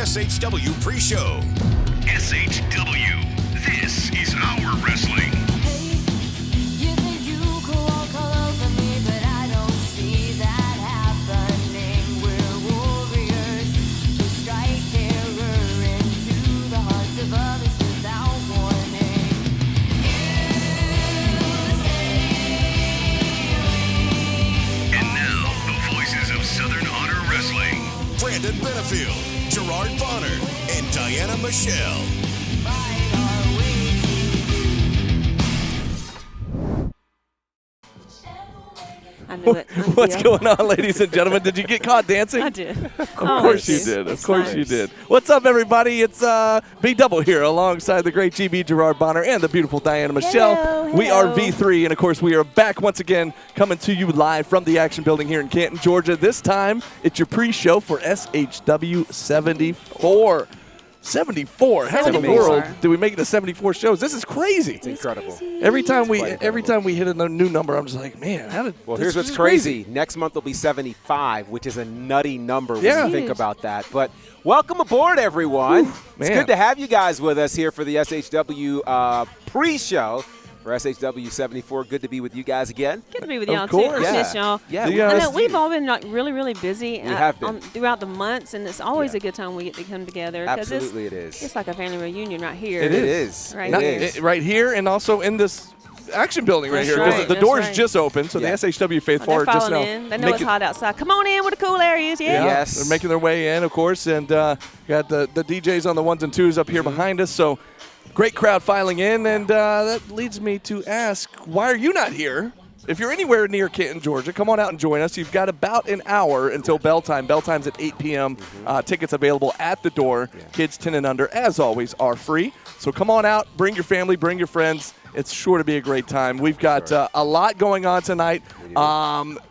SHW pre-show. SHW, this is our wrestling. You think you could walk all over me, but I don't see that happening. We're warriors who strike terror into the hearts of others without warning. And now, the voices of Southern Honor Wrestling. Brandon Benefield, Gerard Bonner, and Diana Michelle. Fight our way I knew it. What's going on, ladies and gentlemen? Did you get caught dancing? I did. Of course you did. Of course you did. What's up, everybody? It's B-Double here alongside the great GB Gerard Bonner and the beautiful Diana Michelle. Hello, We are hello. V3, and of course we are back once again coming to you live from the Action Building here in Canton, Georgia. This time it's your pre-show for SHW74. 74. How in the 74. world do we make it to 74 shows? This is crazy. It's incredible. Every time we quite incredible. hit a new number, I'm just like, man, how did Well, this here's what's is crazy. Next month will be 75, which is a nutty number when Yeah. you think about that. But welcome aboard, everyone. It's man. good to have you guys with us here for the SHW pre-show for SHW74. Good to be with you guys again. Good to be with Of y'all, course. too. I miss y'all. Yeah, Yeah. I know we've all been like really busy have been. throughout the months, and it's always Yeah. a good time we get to come together. 'cause absolutely it is. It's like a family reunion right here. It is. Right Not- here. right here and also in this Action Building right That's here because right, the that's doors right. just opened, so Yeah. the SHW faithful They're are just now falling in. They know it's making- hot outside. Come on in with the cool areas, yeah. Yeah, Yes. they're making their way in, of course, and got the DJs on the ones and twos up here behind us. So great crowd filing in, and that leads me to ask, why are you not here? If you're anywhere near Canton, Georgia, come on out and join us. You've got about an hour until bell time. Bell time's at 8 p.m. Tickets available at the door. Kids 10 and under, as always, are free. So come on out, bring your family, bring your friends. It's sure to be a great time. We've got a lot going on tonight.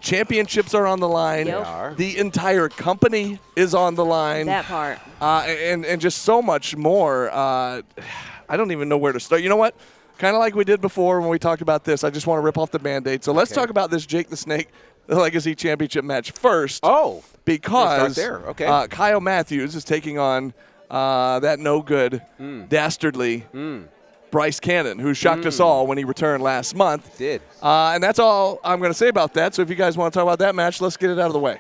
Championships are on the line. Yep. They are. The entire company is on the line. That part. And just so much more. I don't even know where to start. You know what? Kind of like we did before when we talked about this, I just want to rip off the Band-Aid. So let's talk about this Jake the Snake Legacy Championship match first. Oh. Because Start there. Okay. Kyle Matthews is taking on that no good, dastardly Bryce Cannon, who shocked us all when he returned last month. Did. And that's all I'm going to say about that. So if you guys want to talk about that match, let's get it out of the way.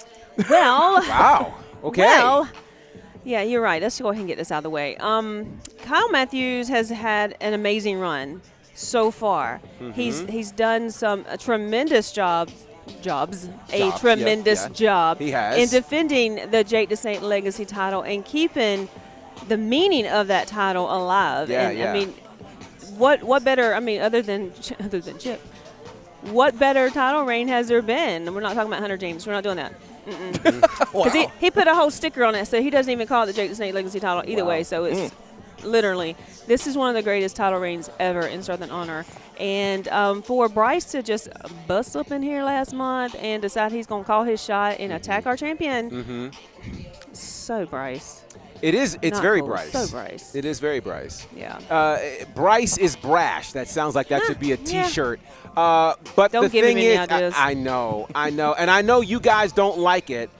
Well, Wow. Okay. well, yeah, you're right. Let's go ahead and get this out of the way. Kyle Matthews has had an amazing run so far. He's done a tremendous job. Yeah. Job He has. in defending the Jake the Snake Legacy title and keeping the meaning of that title alive. Yeah, and yeah. I mean, what better? I mean, other than Chip, what better title reign has there been? We're not talking about Hunter James. We're not doing that. Because he put a whole sticker on it, so he doesn't even call it the Jake the Snake Legacy title either way. So it's literally, this is one of the greatest title reigns ever in Southern Honor. And for Bryce to just bust up in here last month and decide he's going to call his shot and attack our champion, so Bryce. It is. It's Not very cool. Bryce. So Bryce. It is very Bryce. Yeah. Bryce is brash. That sounds like that should be a Yeah. T-shirt. But Don't the give him thing any is, ideas. I know, and I know you guys don't like it,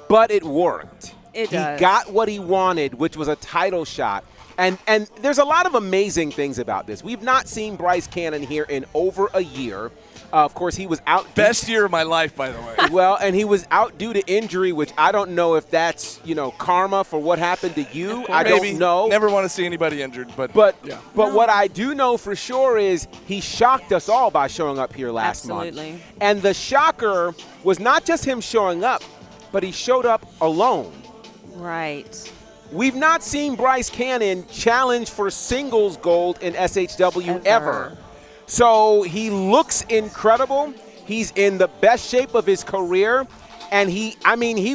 but it worked. It he does. got what he wanted, which was a title shot. And there's a lot of amazing things about this. We've not seen Bryce Cannon here in over a year. Of course, he was out. Best year of my life, by the way. Well, and he was out due to injury, which I don't know if that's, karma for what happened to you. I Maybe. don't know. Never want to see anybody injured, but But what I do know for sure is he shocked us all by showing up here last Absolutely. month. And the shocker was not just him showing up, but he showed up alone. Right. We've not seen Bryce Cannon challenge for singles gold in SHW ever. So he looks incredible. He's in the best shape of his career. And he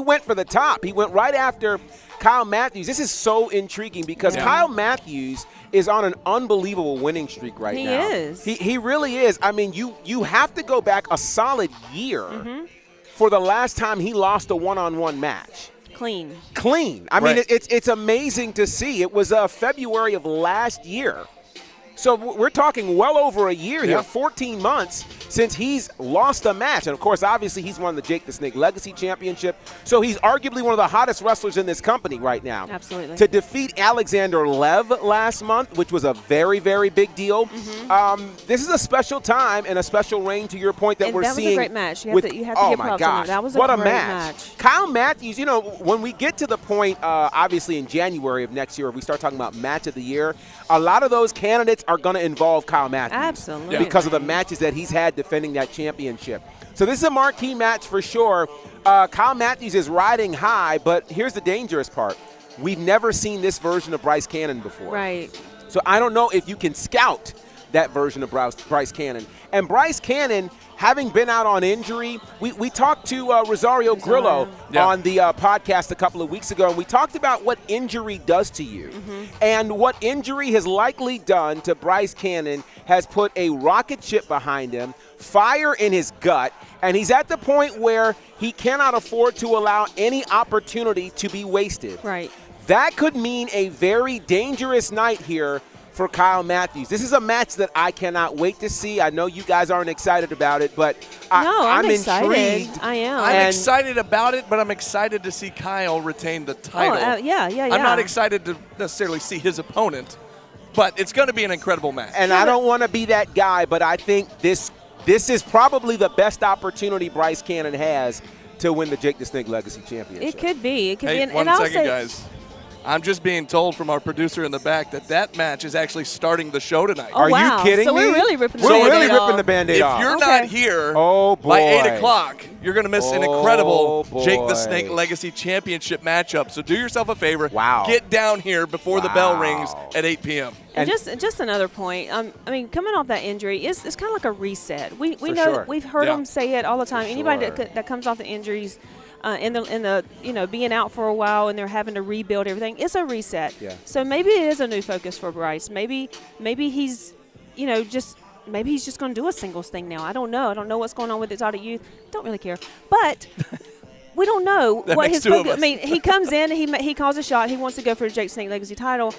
went for the top. He went right after Kyle Matthews. This is so intriguing because Kyle Matthews is on an unbelievable winning streak right now. He is. He really is. I mean, you have to go back a solid year for the last time he lost a one-on-one match. Clean. Clean. I mean, it's amazing to see. It was February of last year. So we're talking well over a year here, Yeah. 14 months since he's lost a match. And, of course, obviously he's won the Jake the Snake Legacy Championship. So he's arguably one of the hottest wrestlers in this company right now. Absolutely. To defeat Alexander Lev last month, which was a very, very big deal. This is a special time and a special reign, to your point, that And we're that was a seeing. great match. You have to oh, give my props on gosh. that. That was a what a great match. Kyle Matthews, you know, when we get to the point, obviously in January of next year, we start talking about match of the year, a lot of those candidates are going to involve Kyle Matthews. Absolutely. Because of the matches that he's had defending that championship. So this is a marquee match for sure. Kyle Matthews is riding high, but here's the dangerous part. We've never seen this version of Bryce Cannon before. Right. So I don't know if you can scout that version of Bryce Cannon. And Bryce Cannon, having been out on injury, we talked to Rosario Grillo on the podcast a couple of weeks ago, and we talked about what injury does to you. And what injury has likely done to Bryce Cannon has put a rocket ship behind him, fire in his gut, and he's at the point where he cannot afford to allow any opportunity to be wasted. Right. That could mean a very dangerous night here for Kyle Matthews. This is a match that I cannot wait to see. I know you guys aren't excited about it, but I'm excited. intrigued. I am. I'm excited about it, but I'm excited to see Kyle retain the title. Yeah. I'm not excited to necessarily see his opponent, but it's going to be an incredible match. And I don't want to be that guy, but I think this is probably the best opportunity Bryce Cannon has to win the Jake the Snake Legacy Championship. It could be. It could be. Hey, And one I'll second, say, guys. I'm just being told from our producer in the back that match is actually starting the show tonight. Oh, Are wow. you kidding So me? we're really ripping the We're Band-Aid really off. ripping the Band-Aid If off. you're Okay. not here Oh, by boy. 8 o'clock, you're going to miss an incredible Oh, Jake the boy. Snake Legacy Championship matchup. So do yourself a favor. Wow. Get down here before the bell Wow. rings at 8 p.m. And just another point. I mean, coming off that injury, it's kind of like a reset. We For know sure. we've heard Yeah. them say it all the time. Anybody sure. that comes off the injuries, in the being out for a while and they're having to rebuild everything, it's a reset. Yeah. So maybe it is a new focus for Bryce. Maybe he's maybe he's just going to do a singles thing now. I don't know. I don't know what's going on with Exotic Youth. Don't really care, but. We don't know That what makes his two of focus. us. I mean, he comes in, he calls a shot. He wants to go for the Jake Snake Legacy title.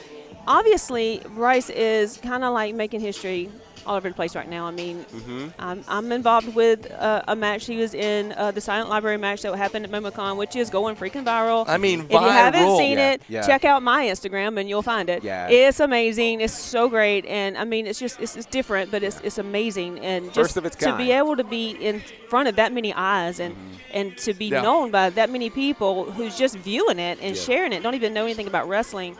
Obviously, Bryce is kind of like making history all over the place right now. I mean, I'm involved with a match. He was in the Silent Library match that happened at MomoCon, which is going freaking viral. I mean, if you haven't viral. seen Yeah, it, yeah. check out my Instagram and you'll find it. Yeah. It's amazing. It's so great, and I mean, it's different, but it's amazing, and First just of its to kind. be able to be in front of that many eyes and to be Yeah. known by that many people who's just viewing it and Yeah. sharing it, don't even know anything about wrestling.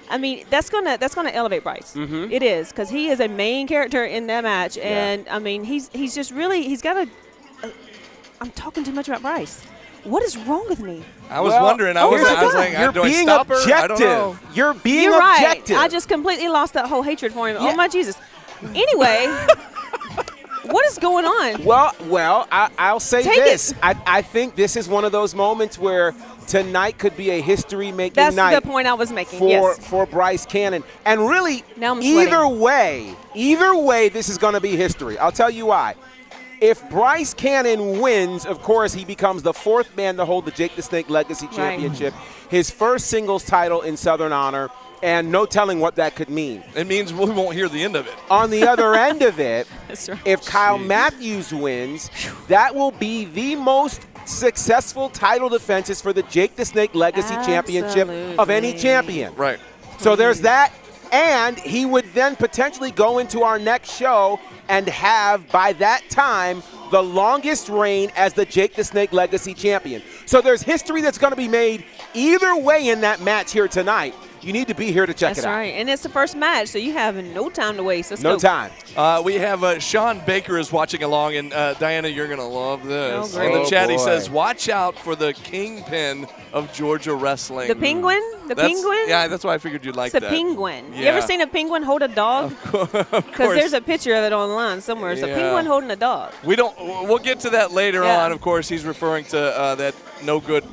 I mean, that's gonna elevate Bryce. It is, because he is a main character in that match, and I mean, he's just really, he's got a. I'm talking too much about Bryce. What is wrong with me? I was Well, wondering. I oh was my like, God. You're do I being stop her? I don't objective. know. You're being You're objective. right. I just completely lost that whole hatred for him. Yeah. Oh my Jesus. Anyway, what is going on? Well, I'll say Take this. it. I think this is one of those moments where tonight could be a history-making That's night the point I was making. for Yes. for Bryce Cannon. And really, Now I'm sweating. either way, this is going to be history. I'll tell you why. If Bryce Cannon wins, of course, he becomes the fourth man to hold the Jake the Snake Legacy Championship, his first singles title in Southern Honor, and no telling what that could mean. It means we won't hear the end of it. On the other end of it, That's right. if Kyle Matthews wins, that will be the most successful title defenses for the Jake the Snake Legacy Championship of any Absolutely. champion. Right. So there's that, and he would then potentially go into our next show and have, by that time, the longest reign as the Jake the Snake Legacy Champion. So there's history that's going to be made either way in that match here tonight. You need to be here to check That's it out. right. And it's the first match, so you have no time to waste. Let's No go. time. We have Sean Baker is watching along, and Diana, you're going to love this. Oh, great. In the chat, he boy. says, watch out for the kingpin of Georgia wrestling. The penguin? The penguin? Yeah, that's why I figured you'd like It's a that. penguin. You Yeah. ever seen a penguin hold a dog? Of Because course. there's a picture of it online somewhere. It's a Yeah. penguin holding a dog. We'll get to that later Yeah. on. Of course, he's referring to that no good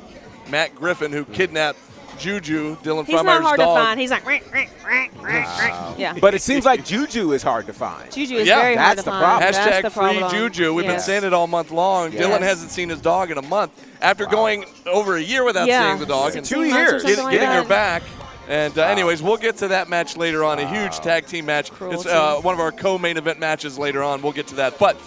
Matt Griffin who kidnapped Juju, Dylan He's Freimeyer's not hard dog. to find. He's like, yeah. But it seems like Juju is hard to find. Juju is Yeah, very hard that's to the find. problem. That's Hashtag the free problem. Juju. We've been Yes. saying it all month long. Yes. Dylan hasn't seen his dog in a month after going over a year without Yeah. seeing the dog. It's and 2 years. Something like getting her that. back. And anyways, we'll get to that match later on, a huge tag team match. Cruelty. It's one of our co-main event matches later on. We'll get to that. But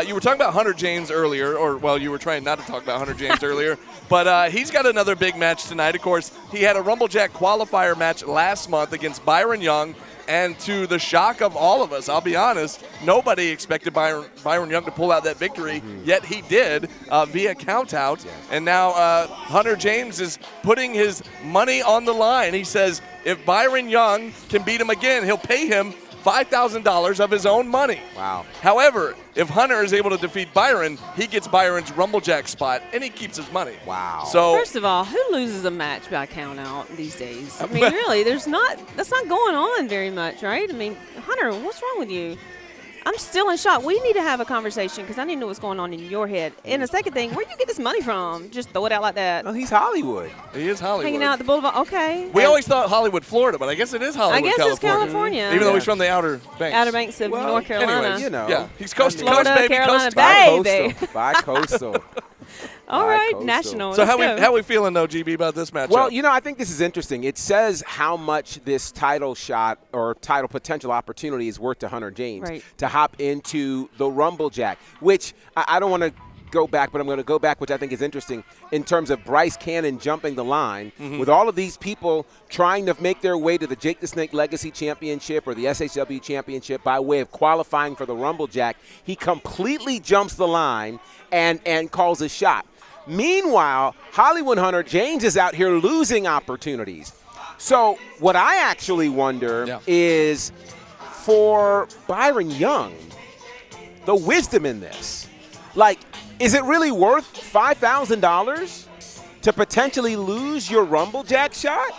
you were talking about Hunter James earlier, or, well, you were trying not to talk about Hunter James earlier. But he's got another big match tonight. Of course, he had a Rumblejack qualifier match last month against Byron Young. And to the shock of all of us, I'll be honest, nobody expected Byron Young to pull out that victory, yet he did via countout. Yeah. And now Hunter James is putting his money on the line. He says if Byron Young can beat him again, he'll pay him $5,000 of his own money. Wow. However, if Hunter is able to defeat Byron, he gets Byron's Rumblejack spot, and he keeps his money. Wow. So First of all, who loses a match by count out these days? I mean, really, that's not going on very much, right? I mean, Hunter, what's wrong with you? I'm still in shock. We need to have a conversation because I need to know what's going on in your head. And the second thing, where do you get this money from? Just throw it out like that. No, he's Hollywood. he is Hollywood. Hanging out at the boulevard. Okay. We always thought Hollywood, Florida, but I guess it is Hollywood, I guess California. it's California. Even though he's from the Outer Banks. Outer Banks of Well, North Carolina. anyways, You know. Yeah, he's coast to coast, Florida, baby. Carolina, Coast to Bay. coast. Baby. Bi-coastal. All right, Bi-coastal. national. So Let's go. how we feeling though, GB, about this matchup? Well, I think this is interesting. It says how much this title shot or title potential opportunity is worth to Hunter James Right. to hop into the Rumblejack, which I don't want to go back, but I'm going to go back, which I think is interesting in terms of Bryce Cannon jumping the line with all of these people trying to make their way to the Jake the Snake Legacy Championship or the SHW Championship by way of qualifying for the Rumblejack. He completely jumps the line and calls a shot. Meanwhile, Hollywood Hunter James is out here losing opportunities. So what I actually wonder is for Byron Young, the wisdom in this. Like, is it really worth $5,000 to potentially lose your Rumblejack shot?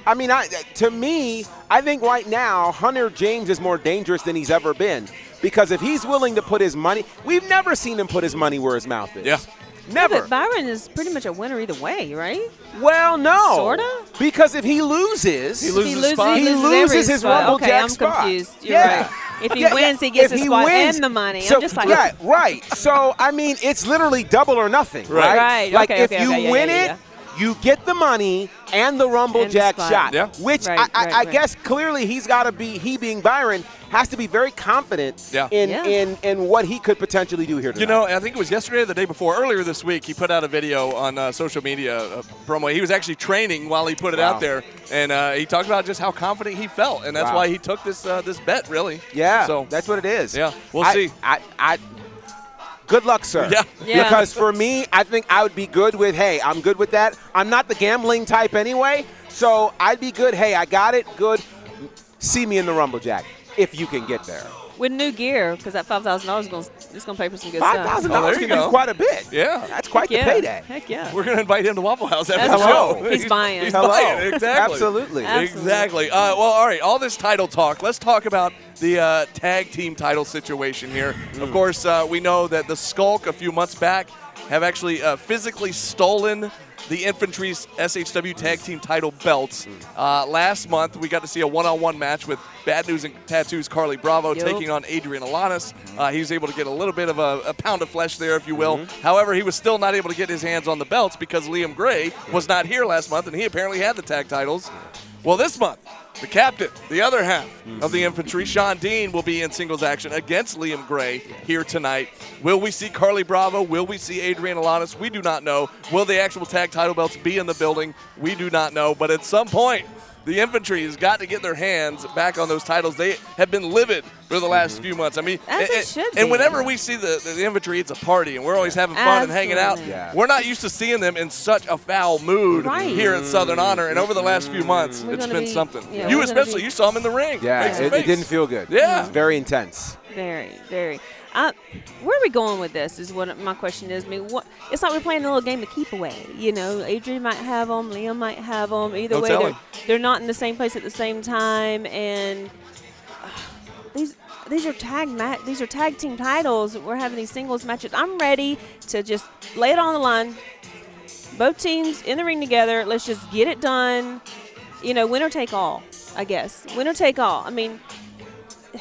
I mean, to me, I think right now Hunter James is more dangerous than he's ever been because if he's willing to put his money, we've never seen him put his money where his mouth is. Yeah. Never. But Byron is pretty much a winner either way, right? Well, no. Sorta? Because if he loses, He loses his spot? He every loses his spot. Rumblejack Okay, I'm spot. confused. You're Yeah. right. If he Yeah, wins, yeah. he gets If the he spot wins- and the money. So, I'm just like, yeah, right. So, I mean, it's literally double or nothing, right? Right. Like, Okay, if okay, you okay, yeah, win yeah, it, yeah. you get the money and the Rumblejack spot. shot, Yeah. which Right, I right. guess clearly he's got to be, he being Byron, has to be very confident in what he could potentially do here tonight. You know, I think it was yesterday or the day before, earlier this week, he put out a video on social media, a promo. He was actually training while he put it out there, and he talked about just how confident he felt, and that's why he took this this bet, really. Yeah, so that's what it is. Yeah, we'll see. Good luck, sir. Yeah. Yeah. Because for me, I think I would be good with, hey, I'm good with that. I'm not the gambling type anyway, so I'd be good. Hey, I got it. Good. See me in the Rumblejack if you can get there. with new gear, because that $5,000 is going to pay for some good stuff. $5,000 Oh, there you can go. do quite a bit. Yeah. That's quite Heck the yeah. payday. Heck yeah. We're going to invite him to Waffle House after That's the show. right. He's buying. He's Hello. buying, exactly. Absolutely. Exactly. Well, all right, all this title talk. Let's talk about the tag team title situation here. Of course, we know that the Skulk a few months back have actually physically stolen the Infantry's SHW tag team title belts. Last month, we got to see a one-on-one match with Bad News and Tattoos Carly Bravo taking on Adrian Alanis. He was able to get a little bit of a pound of flesh there, if you will. However, he was still not able to get his hands on the belts because Liam Gray was not here last month, and he apparently had the tag titles. Well, this month, the captain, the other half of the Infantry, Sean Dean, will be in singles action against Liam Gray here tonight. Will we see Carly Bravo? Will we see Adrian Alanis? We do not know. Will the actual tag title belts be in the building? We do not know. But at some point, the Infantry has got to get their hands back on those titles. They have been livid for the last few months. I mean, As it should and be. whenever we see the Infantry, it's a party, and we're always having fun and hanging out. Absolutely. Yeah. We're not used to seeing them in such a foul mood Right. here at Southern Honor, and over the last few months, We're it's gonna been be- something. yeah, You we're gonna especially, be- you saw him in the ring. Yeah, Face to it face. didn't feel good. Yeah. It's very intense. Very, very. Where are we going with this is what my question is. I mean, it's like we're playing a little game of keep away. You know, Adrian might have them, Liam might have them. Either No way, telling. they're not in the same place at the same time. And these are tag team titles. We're having these singles matches. I'm ready to just lay it on the line. Both teams in the ring together. Let's just get it done. You know, winner take all, I guess. Winner take all. I mean,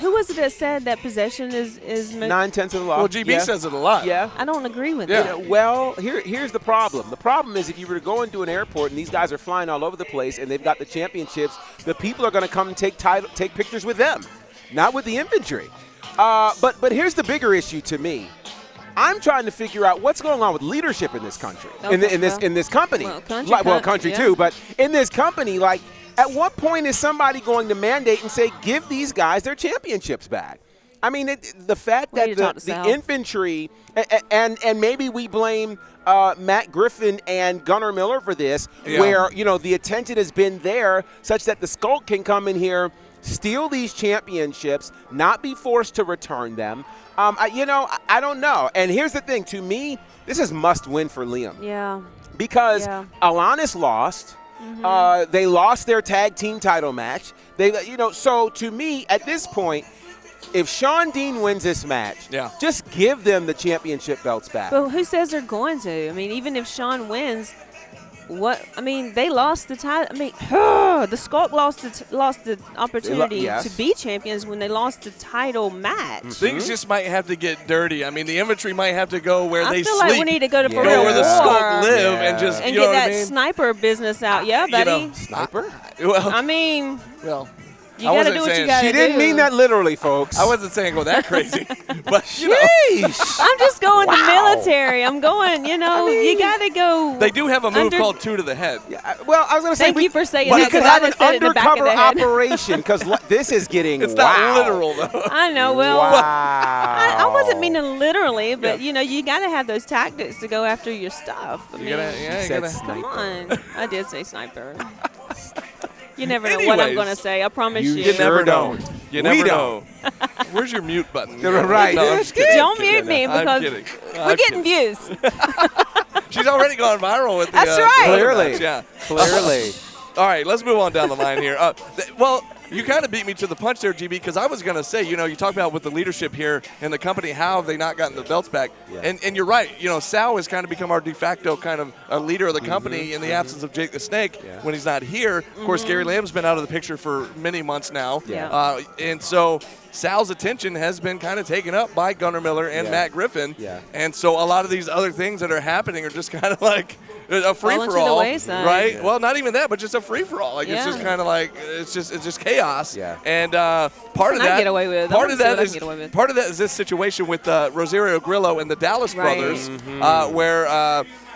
who was it that said that possession is 9/10 of the law. Well, GB says it a lot. Yeah. I don't agree with Yeah. that. Well, here's the problem. The problem is if you were to go into an airport and these guys are flying all over the place and they've got the championships, the people are going to come and take pictures with them, not with the infantry. But here's the bigger issue to me. I'm trying to figure out what's going on with leadership in this country, in this company. Well, country yeah. too, but in this company, like, at what point is somebody going to mandate and say, give these guys their championships back? I mean, the fact We need to talk that to the Sal. infantry, and maybe we blame Matt Griffin and Gunnar Miller for this, where, the attention has been there such that the Skulk can come in here, steal these championships, not be forced to return them. I don't know. And here's the thing. To me, this is must-win for Liam. Yeah. Because Alanis lost. They lost their tag team title match. So to me, at this point, if Sean Dean wins this match, just give them the championship belts back. But who says they're going to? I mean, even if Sean wins, they lost the title. I mean, the Skulk lost the opportunity to be champions when they lost the title match. Things just might have to get dirty. I mean, the infantry might have to go where they I feel sleep. like we need to go to Go where the Skulk live and just and you get know that what I mean? sniper business out. Yeah, buddy. Sniper? Well, I mean, well, you I got to wasn't do what you saying- got to do. She didn't mean that literally, folks. I wasn't saying go that crazy, but you know, Sheesh. I'm just going Wow. to military. I'm going, you got to go. they do have a move Under- called 2 to the head. Well, I was going to say Thank you for saying we that, could 'cause I have an just said it in the back of undercover the head. operation because this is getting It's not literal though. I know. Well, Wow. I wasn't meaning literally, but you got to have those tactics to go after your stuff. I mean, You gotta, She you said gotta. come sniper. on. I did say sniper. You never know what I'm Anyways, going to say. I promise you. You Sure never know. don't. You We never know. Where's your mute button? Right. No, I'm just kidding. Don't mute me I'm because kidding. we're getting views. She's already gone viral with the. That's right. Clearly. match, yeah. Clearly. All right, let's move on down the line here. Well, you kind of beat me to the punch there, GB, because I was going to say, you talk about with the leadership here in the company, how have they not gotten the belts back? Yeah. And you're right. Sal has kind of become our de facto kind of a leader of the company in the absence of Jake the Snake when he's not here. Of course, Gary Lamb's been out of the picture for many months now. Yeah. And so Sal's attention has been kind of taken up by Gunnar Miller and Matt Griffin. Yeah. And so a lot of these other things that are happening are just kind of like a Fall into the free-for-all, wayside. right? Yeah. Well, not even that, but just a free-for-all. Like it's just kind of like it's just chaos. Yeah. And part of I that, get away with? I part wanna of see that what I is can get away with. part of that is this situation with Rosario Grillo and the Dallas Right. brothers, where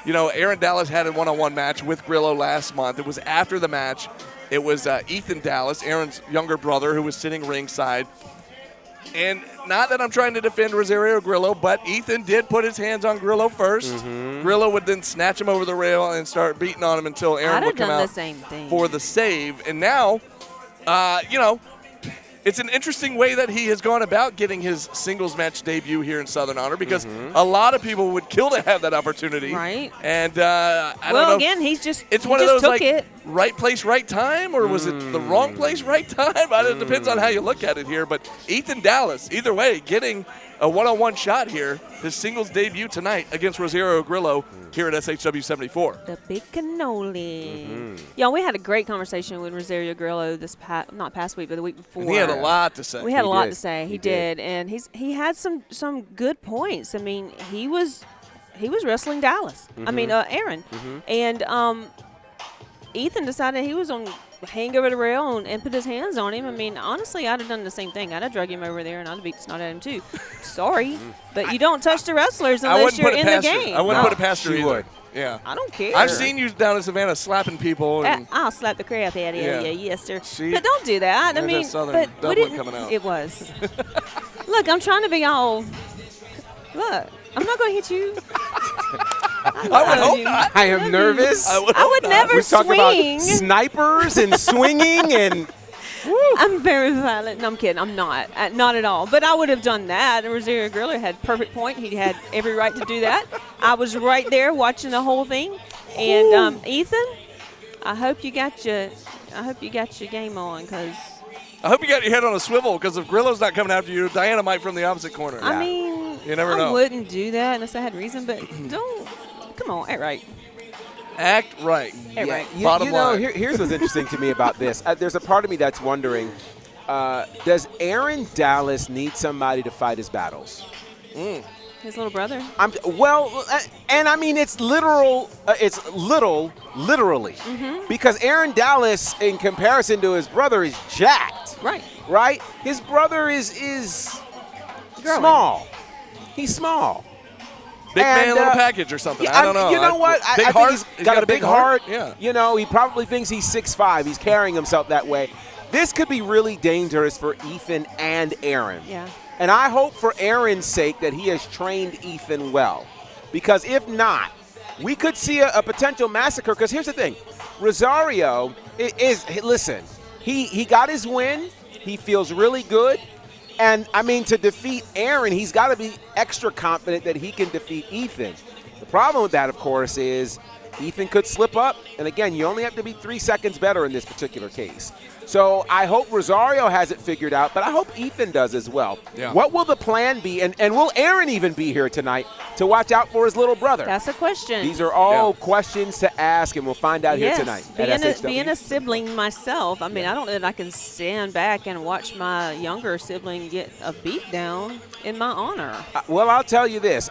Aaron Dallas had a one-on-one match with Grillo last month. It was after the match. It was Ethan Dallas, Aaron's younger brother, who was sitting ringside. And not that I'm trying to defend Rosario Grillo, but Ethan did put his hands on Grillo first. Grillo would then snatch him over the rail and start beating on him until Aaron I'd would have come done out the same thing. for the save. And now, it's an interesting way that he has gone about getting his singles match debut here in Southern Honor because a lot of people would kill to have that opportunity. Right. And I don't Well, know. again, it's One of those took like it. right place, right time, or was it the wrong place, right time? It depends on how you look at it here. But Ethan Dallas, either way, getting a one-on-one shot here, his singles debut tonight against Rosario Grillo here at SHW74. The big cannoli. Y'all, we had a great conversation with Rosario Grillo not past week, but the week before. And he had a lot to say. We had a He lot did. to say. He He did. did, and he had some good points. I mean, he was wrestling Dallas. I mean, Aaron, and Ethan decided he was on hang over the rail and put his hands on him. I mean, honestly, I'd have done the same thing. I'd have drug him over there and I'd have beat the snot at him too. Sorry, but you don't touch the wrestlers I unless wouldn't you're put it in the past her. game. I wouldn't No, put it past her she either. would. Yeah. I don't care. I've seen you down in Savannah slapping people. And I'll slap the crap out of you. Yeah. Yes, sir. See? But don't do that. I There's mean, that Southern but we Dublin didn't. coming out. It was. Look, I'm trying to be all. Look, I'm not going to hit you. I I would hope you. not. I am nervous. I would, I would hope not. never We talk about swing. snipers and swinging and I'm very violent. No, I'm kidding. I'm not. Not at all. But I would have done that. And Rosario Grillo had perfect point. He had every right to do that. I was right there watching the whole thing. And Ethan, I hope you got your game on because I hope you got your head on a swivel because if Grillo's not coming after you, Diana might from the opposite corner. I mean, You never I know. wouldn't do that unless I had reason. But don't. Come on, act right. Act right. Act right. You Bottom know, line. here's what's interesting to me about this. There's a part of me that's wondering, Does Aaron Dallas need somebody to fight his battles? His little brother. And I mean it's literal. It's literally, because Aaron Dallas, in comparison to his brother, is jacked. Right. Right. His brother is small. He's small. Big And, man, little package or something. Yeah, I don't know. You know what? Big I heart. think he's got a big heart. Yeah. You know, he probably thinks he's 6'5". He's carrying himself that way. This could be really dangerous for Ethan and Aaron. Yeah. And I hope for Aaron's sake that he has trained Ethan well. Because if not, we could see a potential massacre. Because here's the thing. Rosario listen, he got his win. He feels really good. And, I mean, to defeat Aaron, he's got to be extra confident that he can defeat Ethan. The problem with that, of course, is Ethan could slip up. And, again, you only have to be 3 seconds better in this particular case. So I hope Rosario has it figured out, but I hope Ethan does as well. Yeah. What will the plan be? And will Aaron even be here tonight to watch out for his little brother? That's a question. These are all questions to ask, and we'll find out here tonight at SHW. Being a sibling myself, I mean, I don't know that I can stand back and watch my younger sibling get a beat down in my honor. Well, I'll tell you this.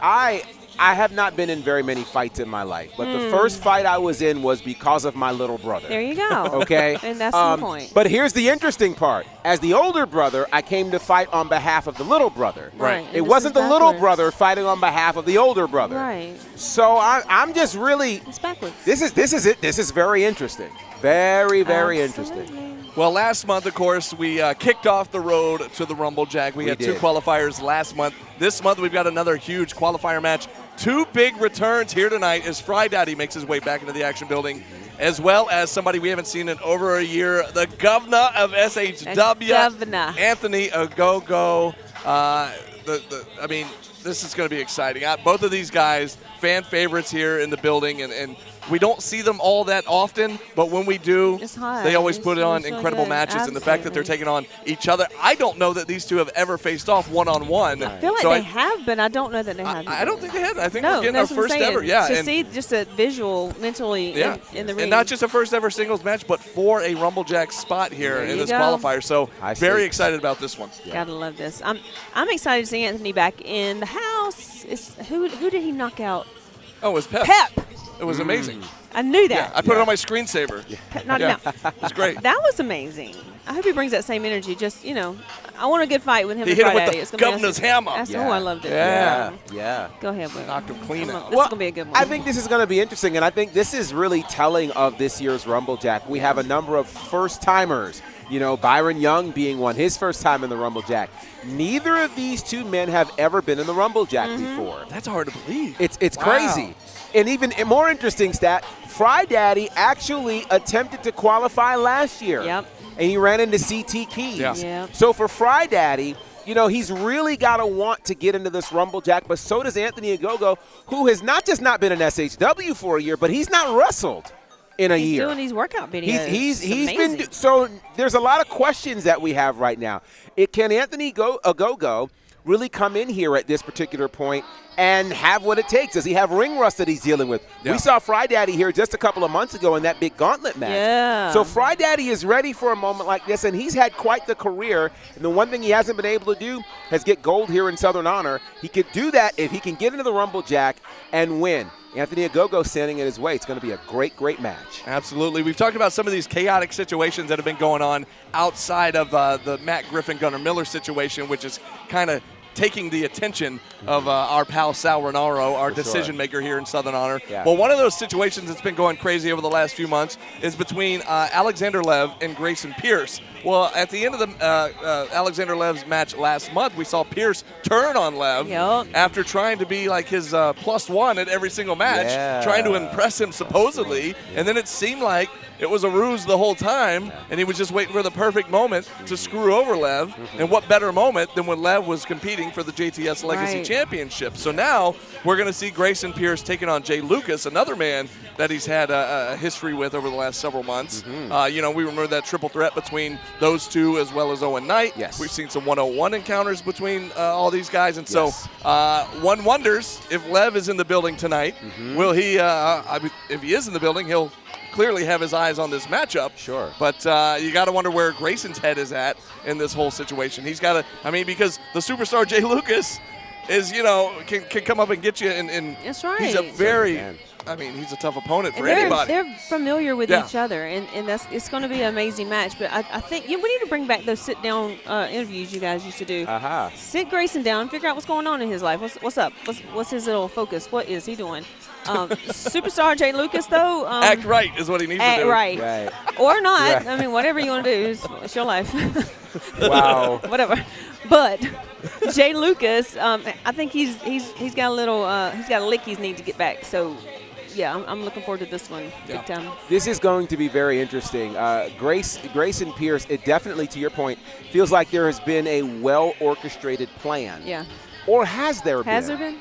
I have not been in very many fights in my life, but the first fight I was in was because of my little brother. There you go. Okay? And that's the point. But here's the interesting part. As the older brother, I came to fight on behalf of the little brother. Right. It wasn't the little brother fighting on behalf of the older brother. Right. So I'm just really It's backwards. This is it. This is very interesting. Very, very interesting. Absolutely. Well, last month, of course, we kicked off the road to the Rumble Jack. We had did. 2 qualifiers last month. This month, we've got another huge qualifier match. 2 big returns here tonight as Fry Daddy makes his way back into the action building, as well as somebody we haven't seen in over a year, the governor of SHW, governor. Anthony Ogogo. I mean, this is going to be exciting. Both of these guys, fan favorites here in the building, and we don't see them all that often, but when we do, It's hot. they always It's put on so incredible good. matches, and the fact that they're Absolutely. taking on each other. I don't know that these two have ever faced off one-on-one. I feel like they have, but I don't know that they have. I don't think they have. I think No, we're getting our that's what I'm first saying. ever. Yeah, To and, see just a visual mentally in the ring. and not just a first ever singles match, but for a Rumble Jack spot here There in you this go. qualifier. So I very see. excited about this one. Gotta love this. I'm excited to see Anthony back in the house. Who did he knock out? Oh, it was Pep. Pep. It was amazing. I knew Yeah, that. I put it on my screensaver. Pep knocked Yeah, him out. it was great. That was amazing. I hope he brings that same energy. Just, I want a good fight with him He and hit him Friday. with the It's gonna be governor's awesome. hammer. That's, Yeah. Oh, I loved it. Yeah. Go ahead, Will. Knocked him clean out. This is gonna be a good one. I think this is going to be interesting, and I think this is really telling of this year's Rumble Jack. We have a number of first-timers. Byron Young being one, his first time in the Rumble Jack. Neither of these 2 men have ever been in the Rumble Jack before. That's hard to believe. It's Wow. crazy. And even a more interesting stat, Fry Daddy actually attempted to qualify last year. Yep. And he ran into CT Keys. Yeah. Yep. So for Fry Daddy, he's really got to want to get into this Rumble Jack, but so does Anthony Ogogo, who has not just not been in SHW for a year, but he's not wrestled in a He's year. doing these workout videos. He's It's been amazing. so there's a lot of questions that we have right now. Can Anthony Ogogo really come in here at this particular point and have what it takes? Does he have ring rust that he's dealing with? Yeah. We saw Fry Daddy here just a couple of months ago in that big gauntlet match. Yeah. So Fry Daddy is ready for a moment like this, and he's had quite the career. And the one thing he hasn't been able to do is get gold here in Southern Honor. He could do that if he can get into the Rumble Jack and win. Anthony Ogogo standing in his way. It's going to be a great, great match. Absolutely. We've talked about some of these chaotic situations that have been going on outside of the Matt Griffin, Gunnar Miller situation, which is kind of taking the attention of our pal Sal Renaro, our decision maker here in Southern Honor. Yeah. Well, one of those situations that's been going crazy over the last few months is between Alexander Lev and Grayson Pierce. Well, at the end of the Alexander Lev's match last month, we saw Pierce turn on Lev Yep. after trying to be like his +1 at every single match, Yeah. trying to impress him supposedly, and then it seemed like it was a ruse the whole time, and he was just waiting for the perfect moment to screw over Lev. And what better moment than when Lev was competing for the JTS Legacy Right. Championship? So now we're going to see Grayson Pierce taking on Jay Lucas, another man that he's had a history with over the last several months. We remember that triple threat between those two as well as Owen Knight. Yes. We've seen some 101 encounters between all these guys, and Yes. so one wonders if Lev is in the building tonight. Will he? If he is in the building, he'll clearly have his eyes on this matchup. Sure. But you got to wonder where Grayson's head is at in this whole situation. He's got to, because the superstar Jay Lucas is, can come up and get you. And That's right. He's a very, he's a tough opponent for anybody. They're familiar with each other, and it's going to be an amazing match. But I think we need to bring back those sit-down interviews you guys used to do. Sit Grayson down, figure out what's going on in his life. What's up? What's his little focus? What is he doing? Superstar Jay Lucas, though. Act right is what he needs to do. Act right. Or not. Right. whatever you want to do, it's your life. Wow. Whatever. But Jay Lucas, I think he's got a little he's got a lick he needs to get back. So. Yeah, I'm looking forward to this one big time. This is going to be very interesting. Grayson Pierce, it definitely, to your point, feels like there has been a well-orchestrated plan. Yeah. Or has there been? Has there been?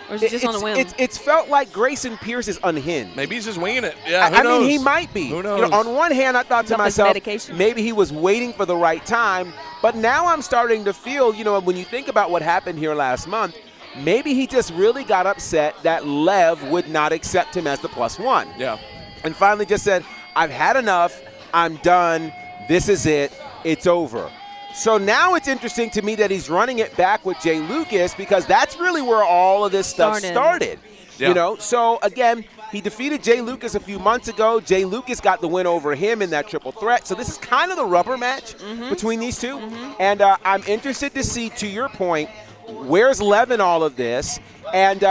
Or is it just on a whim? It's felt like Grayson Pierce is unhinged. Maybe he's just winging it. Yeah, I mean, he might be. Who knows? On one hand, I thought to myself, medication. maybe he was waiting for the right time. But now I'm starting to feel, when you think about what happened here last month, maybe he just really got upset that Lev would not accept him as the +1. Yeah. And finally just said, I've had enough. I'm done. This is it. It's over. So now it's interesting to me that he's running it back with Jay Lucas because that's really where all of this stuff started. Yeah. So again, he defeated Jay Lucas a few months ago. Jay Lucas got the win over him in that triple threat. So this is kind of the rubber match between these two. And I'm interested to see, to your point, where's Lev in all of this? And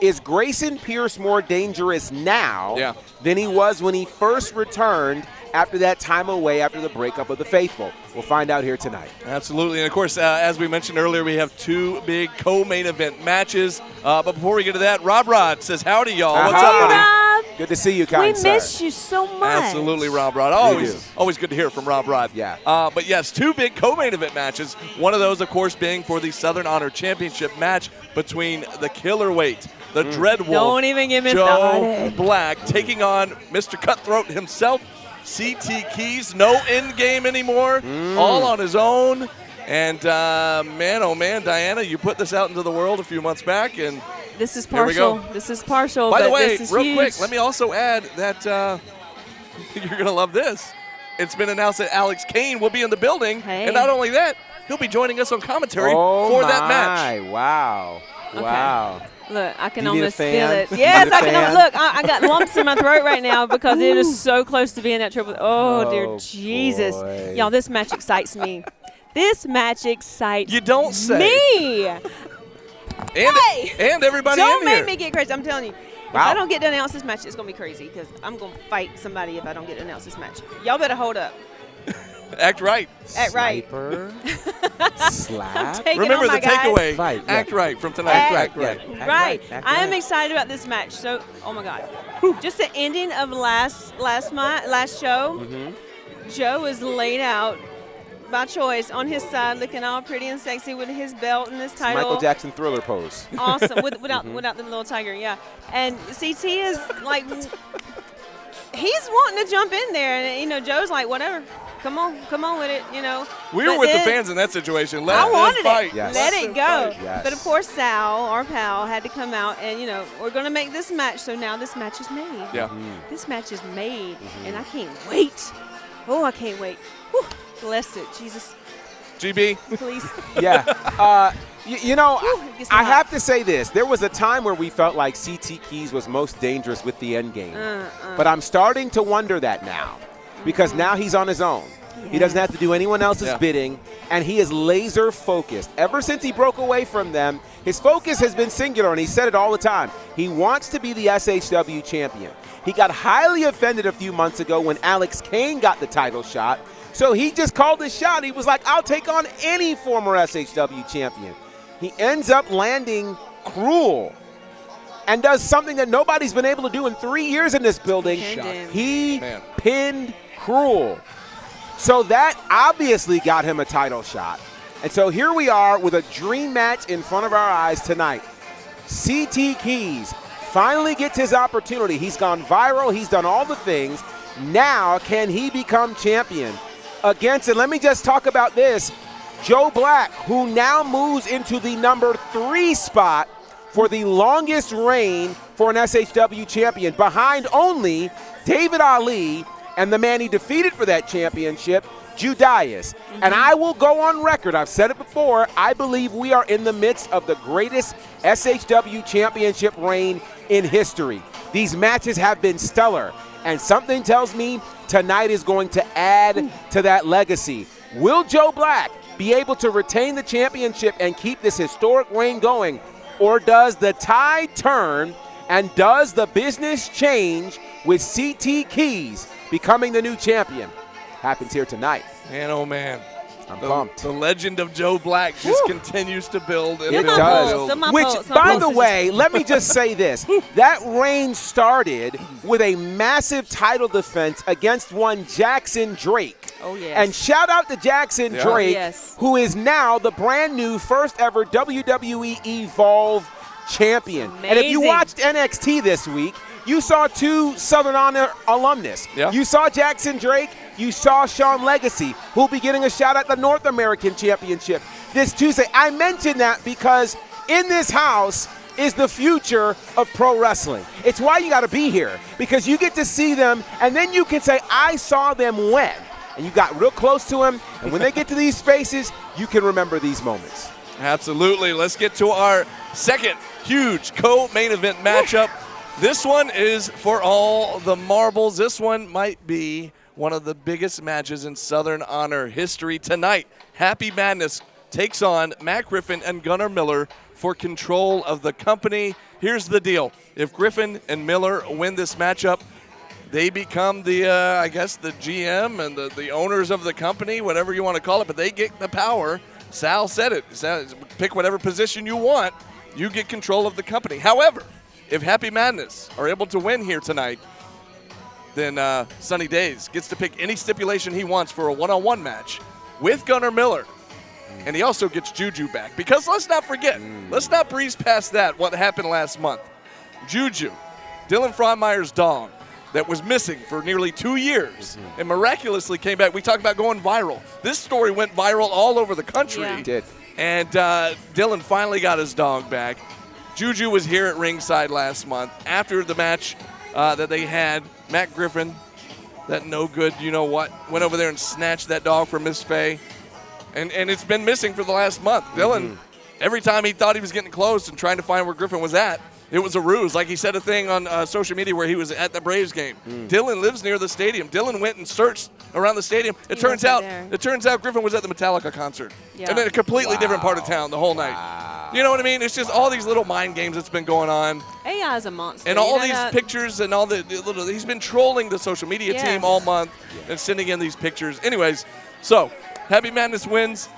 is Grayson Pierce more dangerous now than he was when he first returned after that time away after the breakup of the Faithful? We'll find out here tonight. Absolutely. And, of course, as we mentioned earlier, we have two big co-main event matches. But before we get to that, Rob Rod says howdy, y'all. What's up, buddy? Rob. Good to see you, kind sir. We miss you so much. Absolutely, Rob Rod. Always good to hear from Rob Rod. Yeah. But, yes, two big co-main event matches. One of those, of course, being for the Southern Honor Championship match between the Killer Weight, the Dread Wolf, Don't even get me Joe started. Black, taking on Mr. Cutthroat himself, CT Keys. No end game anymore, all on his own. And, man, oh, man, Diana, you put this out into the world a few months back, and this is here we partial. go. This is partial. By the but way, this is real huge. quick, let me also add that you're going to love this. It's been announced that Alex Kane will be in the building. Hey. And not only that, he'll be joining us on commentary for that match. Wow. Okay. Wow. Look, I can You need a almost feel fan? it. You Yes, need a I can. fan? Look, I got lumps in my throat right now because it is so close to being that triple. Oh, dear Oh, Jesus. boy. Y'all, this match excites me. This match excites You don't say. me. And everybody Don't in make here. me get crazy. I'm telling you. If Wow. I don't get to announce this match, it's going to be crazy because I'm going to fight somebody if I don't get to announce this match. Y'all better hold up. Act right. Act right. Sniper. Slap. Taking Remember on the my guys. taekaway. Right, yeah. Act right from tonight. Act right. Right. Act I am right. excited about this match. So, oh my God. Just the ending of last show. Joe is laid out by choice on his side, looking all pretty and sexy with his belt and his title. Michael Jackson Thriller pose. Awesome. Without the little tiger, yeah. And CT is like, he's wanting to jump in there, and Joe's like, whatever. Come on with it, We were But with the then- fans in that situation. Let I them wanted fight. it. Yes. Let it go. Yes. But of course, Sal, our pal, had to come out, and we're gonna make this match. So now this match is made. Yeah. This match is made, and I can't wait. Oh, I can't wait. Whew. Bless it, Jesus, GB. please. Yeah. It gets me hot. I have to say this. There was a time where we felt like CT Keys was most dangerous with the end game. But I'm starting to wonder that now because now he's on his own. He doesn't have to do anyone else's bidding, and he is laser focused. Ever since he broke away from them, his focus has been singular, and he said it all the time. He wants to be the SHW champion. He got highly offended a few months ago when Alex Kane got the title shot. So he just called his shot. He was like, I'll take on any former SHW champion. He ends up landing Cruel and does something that nobody's been able to do in 3 years in this building. Pinned him. He Man. pinned Cruel. So that obviously got him a title shot. And so here we are with a dream match in front of our eyes tonight. CT Keys finally gets his opportunity. He's gone viral. He's done all the things. Now can he become champion? Against, and let me just talk about this, Joe Black, who now moves into the number 3 spot for the longest reign for an SHW champion, behind only David Ali and the man he defeated for that championship, Judas. And I will go on record, I've said it before, I believe we are in the midst of the greatest SHW championship reign in history. These matches have been stellar, and something tells me tonight is going to add to that legacy. Will Joe Black be able to retain the championship and keep this historic reign going, or does the tide turn and does the business change with CT Keys becoming the new champion? Happens here tonight. Man, oh man. I'm pumped. The legend of Joe Black just continues to build. And It build does. and build. Which, by the way, let me just say this. That reign started with a massive title defense against one Jackson Drake. Oh, yes. And shout out to Jackson Yeah. Drake, Yes. who is now the brand new first ever WWE Evolve champion. And if you Amazing. watched NXT this week, you saw two Southern Honor alumnus. Yeah. You saw Jackson Drake. You saw Sean Legacy, who'll be getting a shout at the North American Championship this Tuesday. I mentioned that because in this house is the future of pro wrestling. It's why you got to be here, because you get to see them, and then you can say, I saw them when. And you got real close to them, and when they get to these spaces, you can remember these moments. Absolutely. Let's get to our second huge co-main event matchup. This one is for all the marbles. This one might be one of the biggest matches in Southern Honor history tonight. Happy Madness takes on Matt Griffin and Gunnar Miller for control of the company. Here's the deal. If Griffin and Miller win this matchup, they become the, I guess, the GM and the owners of the company, whatever you want to call it, but they get the power. Sal said it. Sal, pick whatever position you want, you get control of the company. However, if Happy Madness are able to win here tonight, then Sunny Days gets to pick any stipulation he wants for a one-on-one match with Gunnar Miller. And he also gets Juju back. Because let's not forget, let's not breeze past that, what happened last month. Juju, Dylan Frontmeyer's dog, that was missing for nearly 2 years and miraculously came back. We talked about going viral. This story went viral all over the country. Yeah. It did. And Dylan finally got his dog back. Juju was here at ringside last month after the match that they had. Matt Griffin, that no good, you know what, went over there and snatched that dog from Miss Faye. And it's been missing for the last month. Dylan, every time he thought he was getting close and trying to find where Griffin was at, it was a ruse. Like he said a thing on social media where he was at the Braves game. Dylan lives near the stadium. Dylan went and searched around the stadium. It turns out Griffin was at the Metallica concert. Yeah. And in a completely different part of town the whole night. You know what I mean? It's just all these little mind games that's been going on. AI is a monster. And all You know these that? pictures and all the little, he's been trolling the social media Yes. team all month and sending in these pictures. Anyways, so Happy Madness wins.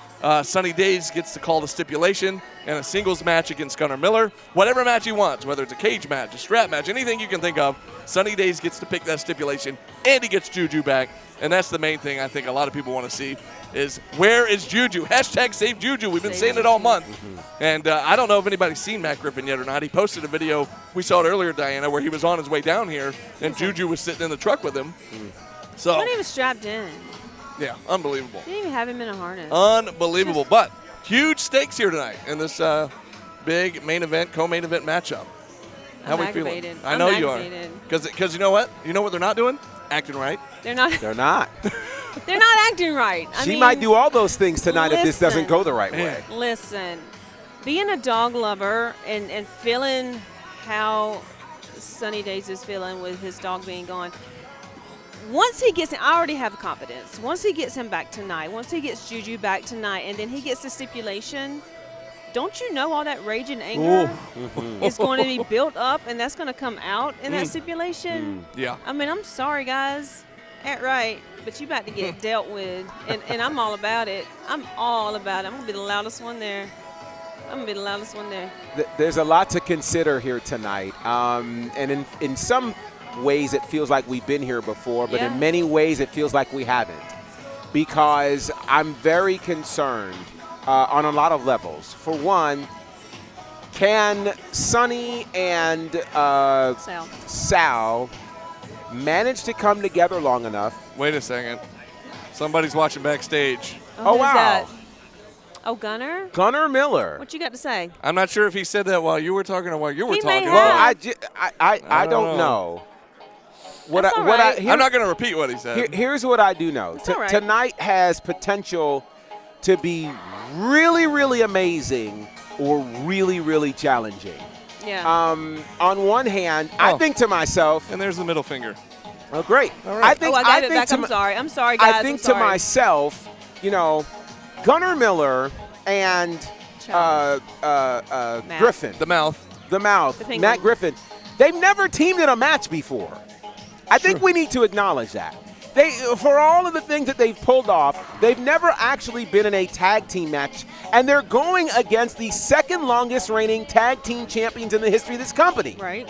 Sunny Days gets to call the stipulation and a singles match against Gunnar Miller. Whatever match he wants, whether it's a cage match, a strap match, anything you can think of, Sunny Days gets to pick that stipulation, and he gets Juju back. And that's the main thing I think a lot of people want to see is where is Juju? Hashtag save Juju. We've been Save saying it all Juju. month. And I don't know if anybody's seen Matt Griffin yet or not. He posted a video. We saw it earlier, Diana, where he was on his way down here, and Juju was sitting in the truck with him. So, Wasn't even strapped in. yeah, unbelievable. Didn't even have him in a harness. Unbelievable. But huge stakes here tonight in this big main event, co-main event matchup. How I'm we feeling? aggravated. I know I'm you are. aggravated. Because you know what? You know what they're not doing? Acting right. They're not. They're not. They're not acting right. I She mean, might do all those things tonight if this doesn't listen. go the right Man. way. Listen, being a dog lover and feeling how Sunny Days is feeling with his dog being gone. Once he gets, I already have confidence. Once he gets him back tonight, once he gets Juju back tonight, and then he gets the stipulation, don't you know all that rage and anger is going to be built up, and that's going to come out in that stipulation? Yeah. I mean, I'm sorry, guys. Ain't right, but you about to get dealt with, and I'm all about it. I'm all about it. I'm going to be the loudest one there. There's a lot to consider here tonight. And in some ways it feels like we've been here before, but Yeah. in many ways it feels like we haven't. Because I'm very concerned on a lot of levels. For one, can Sonny and Sal manage to come together long enough? Wait a second. Somebody's watching backstage. Oh, who's wow. that? Oh, Gunner? Gunner Miller. What you got to say? I'm not sure if he said that while you were talking or while you were He may talking. have. Well, I don't know. That's all right. I'm not going to repeat what he said. Here's what I do know. all right. Tonight has potential to be really, really amazing or really, really challenging. Yeah. On one hand, I think to myself, And there's the middle finger. oh, great. All right. I gave it back. I'm sorry. I'm sorry, guys. I think I'm sorry. to myself, Gunner Miller and Griffin, The mouth. the mouth, The penguin. Matt Griffin, they've never teamed in a match before. I think we need to acknowledge that. For all of the things that they've pulled off, they've never actually been in a tag team match, and they're going against the second longest reigning tag team champions in the history of this company. Right.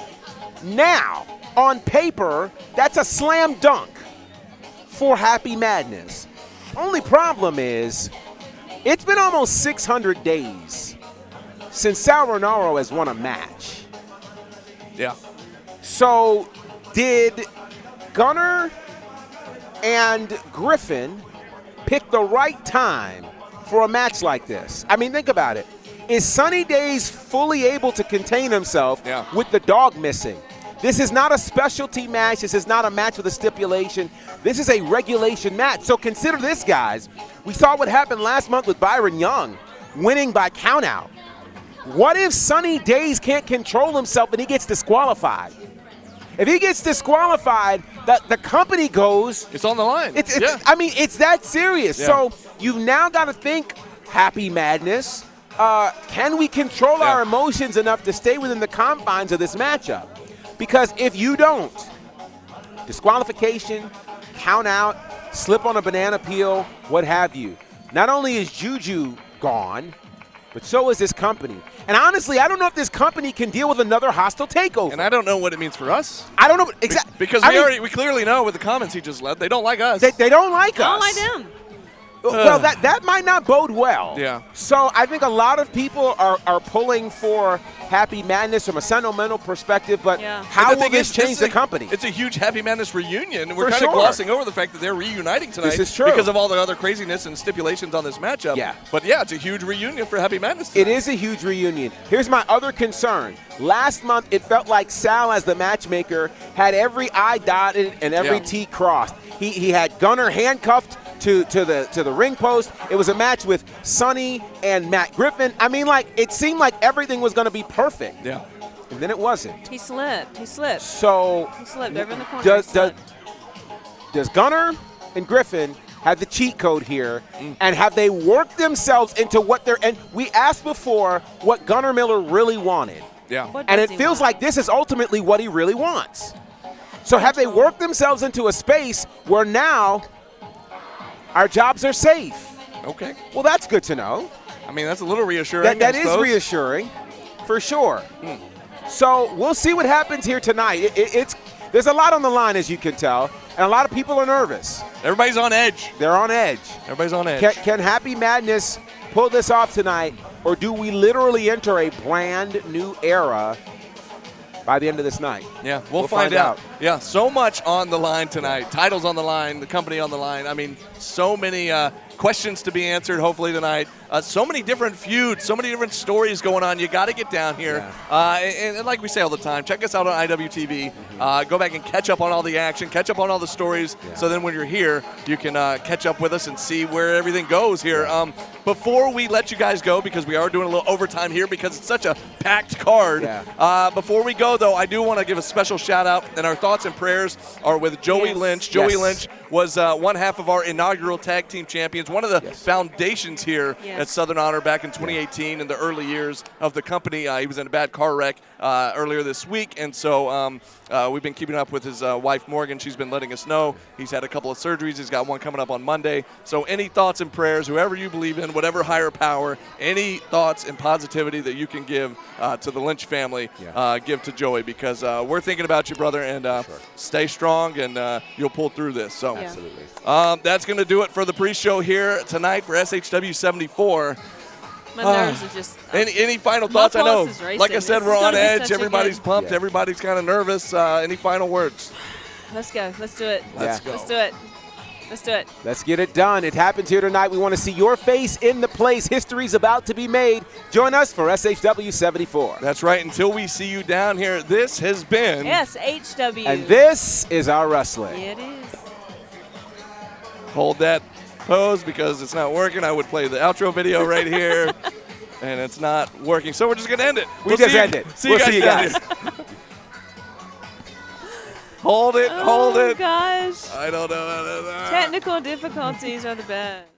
Now, on paper, that's a slam dunk for Happy Madness. Only problem is, it's been almost 600 days since Sal Rinauro has won a match. Yeah. So, did Gunner and Griffin pick the right time for a match like this? I mean, think about it. Is Sunny Days fully able to contain himself with the dog missing? This is not a specialty match. This is not a match with a stipulation. This is a regulation match. So consider this, guys. We saw what happened last month with Byron Young winning by countout. What if Sunny Days can't control himself and he gets disqualified? If he gets disqualified, the company goes. It's on the line. I mean, it's that serious. Yeah. So you've now got to think Happy Madness. Can we control our emotions enough to stay within the confines of this matchup? Because if you don't, disqualification, count out, slip on a banana peel, what have you. Not only is Juju gone, but so is this company. And honestly, I don't know if this company can deal with another hostile takeover. And I don't know what it means for us. I don't know exactly. Because we clearly know with the comments he just left, they don't like us. They don't like us. I don't like them. Well, that might not bode well. Yeah. So I think a lot of people are pulling for Happy Madness from a sentimental perspective, but how And the will thing this is, change the company? It's a huge Happy Madness reunion, and we're For kind of sure. glossing over the fact that they're reuniting tonight. This is true. Because of all the other craziness and stipulations on this matchup. Yeah. But yeah, it's a huge reunion for Happy Madness tonight. It is a huge reunion. Here's my other concern. Last month, it felt like Sal, as the matchmaker, had every I dotted and every T crossed. He had Gunner handcuffed to the ring post. It was a match with Sonny and Matt Griffin. I mean, it seemed like everything was going to be perfect. Yeah. And then it wasn't. He slipped. So He slipped over in the corner. Does Gunner and Griffin have the cheat code here, and have they worked themselves into what they're – and we asked before what Gunner Miller really wanted. Yeah. And it feels like this is ultimately what he really wants. So have they worked themselves into a space where now our jobs are safe? Okay. Well, that's good to know. I mean, that's a little reassuring. That I is suppose. reassuring, for sure. So we'll see what happens here tonight. There's a lot on the line, as you can tell, and a lot of people are nervous. Everybody's on edge. They're on edge. Everybody's on edge. Can Happy Madness pull this off tonight, or do we literally enter a brand new era by the end of this night? Yeah, we'll find out. Yeah, so much on the line tonight. Titles on the line, the company on the line. I mean, so many questions to be answered hopefully tonight. So many different feuds, so many different stories going on. You got to get down here. And like we say all the time, check us out on IWTV. Go back and catch up on all the action, catch up on all the stories. So then when you're here, you can catch up with us and see where everything goes here. Before we let you guys go, because we are doing a little overtime here because it's such a packed card. Before we go, though, I do want to give a special shout out, and our thoughts and prayers are with Joey Lynch. Joey Lynch was one half of our inaugural tag team champions, one of the foundations here at Southern Honor back in 2018 in the early years of the company. He was in a bad car wreck earlier this week, and so we've been keeping up with his wife, Morgan. She's been letting us know. He's had a couple of surgeries. He's got one coming up on Monday. So any thoughts and prayers, whoever you believe in, whatever higher power, any thoughts and positivity that you can give to the Lynch family, give to Joey, because we're thinking about you, brother, and stay strong, and you'll pull through this. So Absolutely. That's going to do it for the pre-show here tonight for SHW74. My nerves are just. Any final thoughts? I know, pulse is racing. like I said, This we're is on gonna be edge. such a Everybody's good- pumped. Everybody's kind of nervous. Any final words? Let's go. Let's do it. Let's go. Let's do it. Let's do it. Let's get it done. It happens here tonight. We want to see your face in the place. History's about to be made. Join us for SHW74. That's right. Until we see you down here, this has been SHW. And this is our wrestling. It is. Hold that pose because it's not working. I would play the outro video right here, and it's not working. So we're just going to end it. We just end it. See you guys. Hold it. Hold Oh, it. gosh. I don't know. Technical difficulties are the best.